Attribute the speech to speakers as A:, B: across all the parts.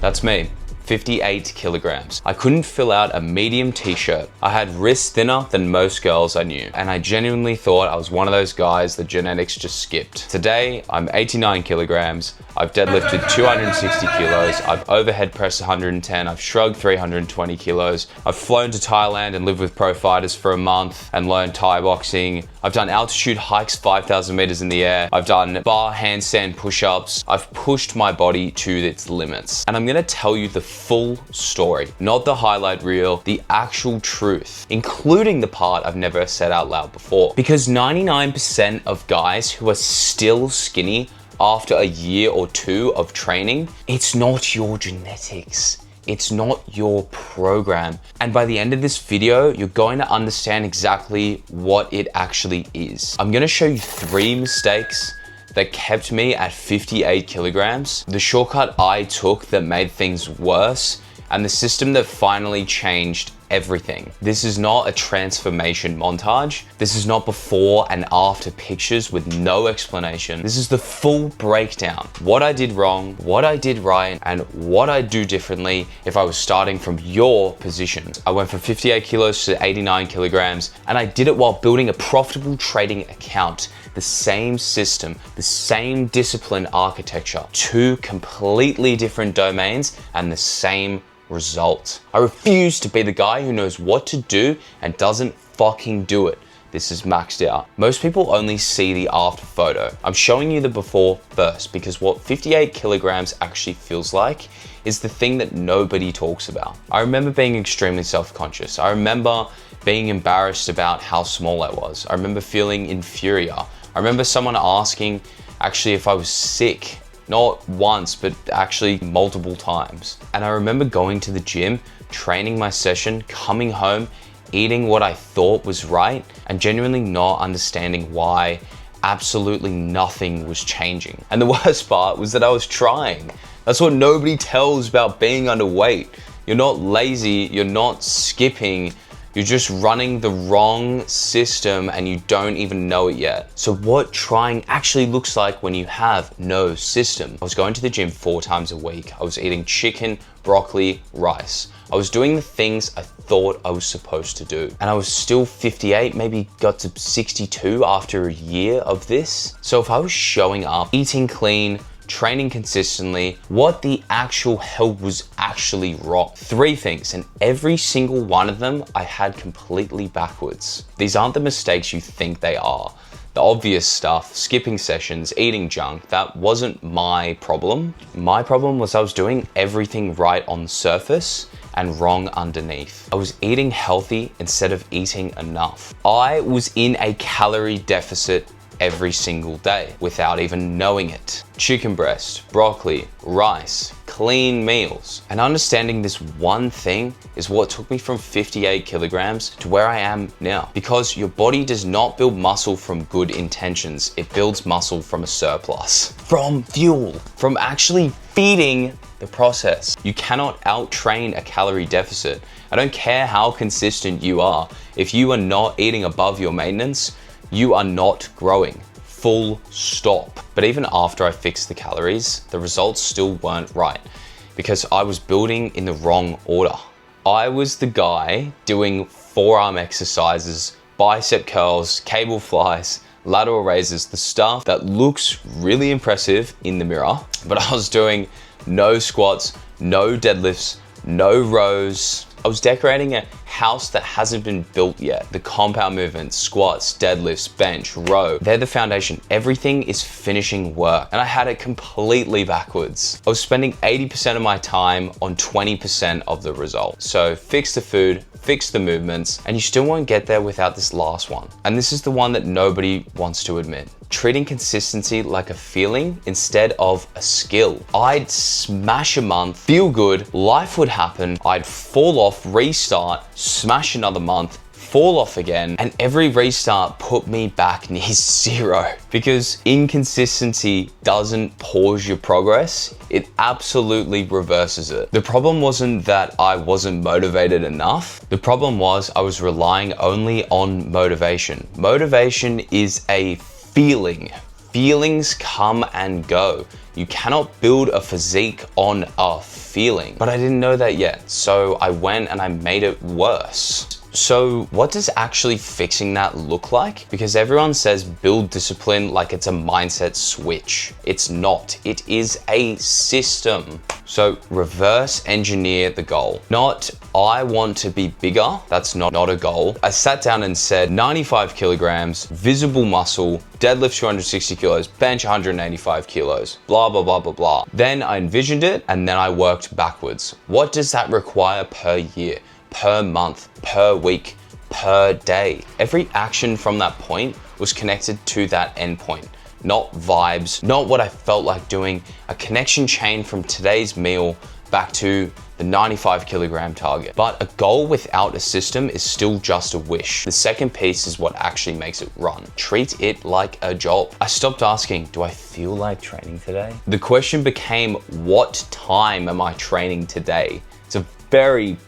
A: That's me. 58 kilograms. I couldn't fill out a medium t-shirt. I had wrists thinner than most girls I knew, and I genuinely thought I was one of those guys the genetics just skipped. Today, I'm 89 kilograms. I've deadlifted 260 kilos. I've overhead pressed 110. I've shrugged 320 kilos. I've flown to Thailand and lived with pro fighters for a month and learned Thai boxing. I've done altitude hikes 5,000 meters in the air. I've done bar handstand push-ups. I've pushed my body to its limits. And I'm gonna tell you the full story, not the highlight reel, the actual truth, including the part I've never said out loud before. Because 99% of guys who are still skinny after a year or two of training, it's not your genetics. It's not your program. And by the end of this video, you're going to understand exactly what it actually is. I'm gonna show you 3 mistakes that kept me at 58 kilograms, the shortcut I took that made things worse, and the system that finally changed everything. This is not a transformation montage. This is not before and after pictures with no explanation. This is the full breakdown. What I did wrong, what I did right, and what I'd do differently if I was starting from your position. I went from 58 kilos to 89 kilograms, and I did it while building a profitable trading account. The same system, the same discipline architecture, 2 completely different domains and the same result. I refuse to be the guy who knows what to do and doesn't fucking do it. This is maxed out. Most people only see the after photo. I'm showing you the before first because what 58 kilograms actually feels like is the thing that nobody talks about. I remember being extremely self-conscious. I remember being embarrassed about how small I was. I remember feeling inferior. I remember someone asking actually if I was sick. Not once, but actually multiple times. And I remember going to the gym, training my session, coming home, eating what I thought was right, and genuinely not understanding why absolutely nothing was changing. And the worst part was that I was trying. That's what nobody tells about being underweight. You're not lazy, you're not skipping, you're just running the wrong system and you don't even know it yet. So what trying actually looks like when you have no system. I was going to the gym 4 times a week. I was eating chicken, broccoli, rice. I was doing the things I thought I was supposed to do. And I was still 58, maybe got to 62 after a year of this. So if I was showing up, eating clean, training consistently, what the actual hell was actually wrong? 3 things, and every single one of them I had completely backwards. These aren't the mistakes you think they are. The obvious stuff, skipping sessions, eating junk, that wasn't my problem. My problem was I was doing everything right on the surface and wrong underneath. I was eating healthy instead of eating enough. I was in a calorie deficit every single day without even knowing it. Chicken breast, broccoli, rice, clean meals. And understanding this one thing is what took me from 58 kilograms to where I am now. Because your body does not build muscle from good intentions. It builds muscle from a surplus. From fuel. From actually feeding the process. You cannot out-train a calorie deficit. I don't care how consistent you are. If you are not eating above your maintenance, you are not growing. Full stop. But even after I fixed the calories, the results still weren't right because I was building in the wrong order. I was the guy doing forearm exercises, bicep curls, cable flies, lateral raises, the stuff that looks really impressive in the mirror, but I was doing no squats, no deadlifts, no rows. I was decorating a house that hasn't been built yet. The compound movements, squats, deadlifts, bench, row, they're the foundation. Everything is finishing work. And I had it completely backwards. I was spending 80% of my time on 20% of the result. So fix the food, fix the movements, and you still won't get there without this last one. And this is the one that nobody wants to admit. Treating consistency like a feeling instead of a skill. I'd smash a month, feel good, life would happen, I'd fall off, restart, smash another month, fall off again, and every restart put me back near 0. Because inconsistency doesn't pause your progress, it absolutely reverses it. The problem wasn't that I wasn't motivated enough. The problem was I was relying only on motivation. Motivation is a feeling. Feelings come and go. You cannot build a physique on a feeling. But I didn't know that yet, so I went and I made it worse. So what does actually fixing that look like? Because everyone says build discipline like it's a mindset switch. It's not. It is a system. So reverse engineer the goal. Not, I want to be bigger. That's not a goal. I sat down and said 95 kilograms, visible muscle, deadlift 260 kilos, bench 185 kilos, blah, blah, blah, blah, blah. Then I envisioned it and then I worked backwards. What does that require per year, per month, per week, per day? Every action from that point was connected to that end point. Not vibes, not what I felt like doing, a connection chain from today's meal back to the 95 kilogram target. But a goal without a system is still just a wish. The second piece is what actually makes it run. Treat it like a job. I stopped asking, do I feel like training today? The question became, what time am I training today? It's a very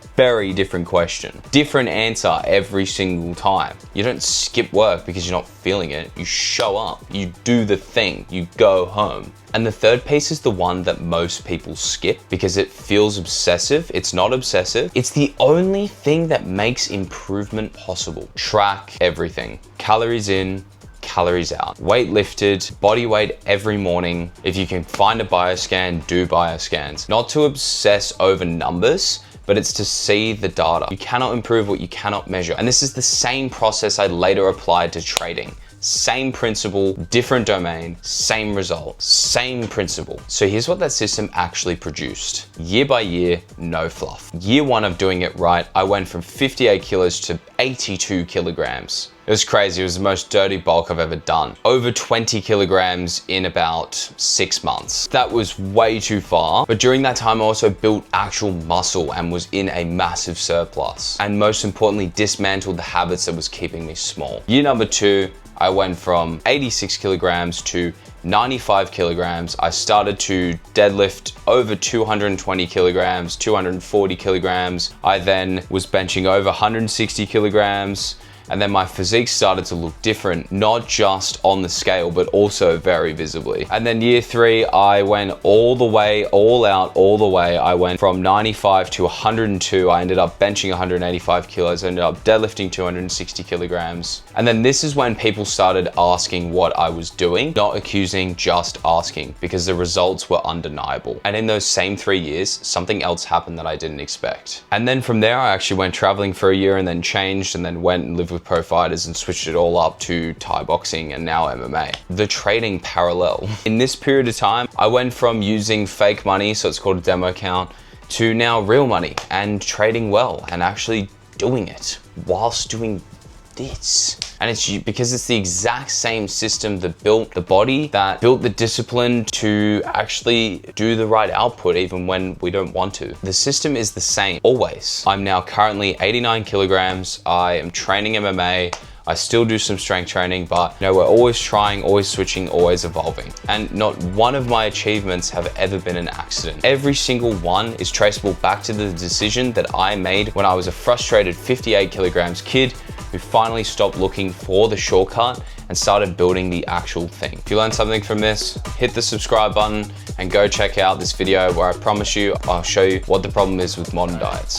A: different question. Different answer every single time. You don't skip work because you're not feeling it. You show up, you do the thing, you go home. And the third piece is the one that most people skip because it feels obsessive. It's not obsessive. It's the only thing that makes improvement possible. Track everything. Calories in, calories out. Weight lifted, body weight every morning. If you can find a bioscan, do bioscans. Not to obsess over numbers, but it's to see the data. You cannot improve what you cannot measure. And this is the same process I later applied to trading. Same principle, different domain, same result, same principle. So here's what that system actually produced. Year by year, no fluff. Year one of doing it right, I went from 58 kilos to 82 kilograms. It was crazy. It was the most dirty bulk I've ever done. Over 20 kilograms in about 6 months. That was way too far. But during that time, I also built actual muscle and was in a massive surplus. And most importantly, dismantled the habits that was keeping me small. Year number 2, I went from 86 kilograms to 95 kilograms. I started to deadlift over 220 kilograms, 240 kilograms. I then was benching over 160 kilograms. And then my physique started to look different, not just on the scale, but also very visibly. And then year 3, I went all the way, all out, all the way. I went from 95 to 102. I ended up benching 185 kilos. I ended up deadlifting 260 kilograms. And then this is when people started asking what I was doing, not accusing, just asking, because the results were undeniable. And in those same 3 years, something else happened that I didn't expect. And then from there, I actually went traveling for a year and then changed and then went and lived with pro fighters and switched it all up to Thai boxing and now MMA. The trading parallel. In this period of time, I went from using fake money, so it's called a demo account, to now real money and trading well and actually doing it whilst doing this. And it's because it's the exact same system that built the body, that built the discipline to actually do the right output even when we don't want to. The system is the same always. I'm now currently 89 kilograms. I am training MMA. I still do some strength training, but you know, we're always trying, always switching, always evolving. And not one of my achievements have ever been an accident. Every single one is traceable back to the decision that I made when I was a frustrated 58 kilograms kid who finally stopped looking for the shortcut and started building the actual thing. If you learned something from this, hit the subscribe button and go check out this video where I promise you, I'll show you what the problem is with modern diets.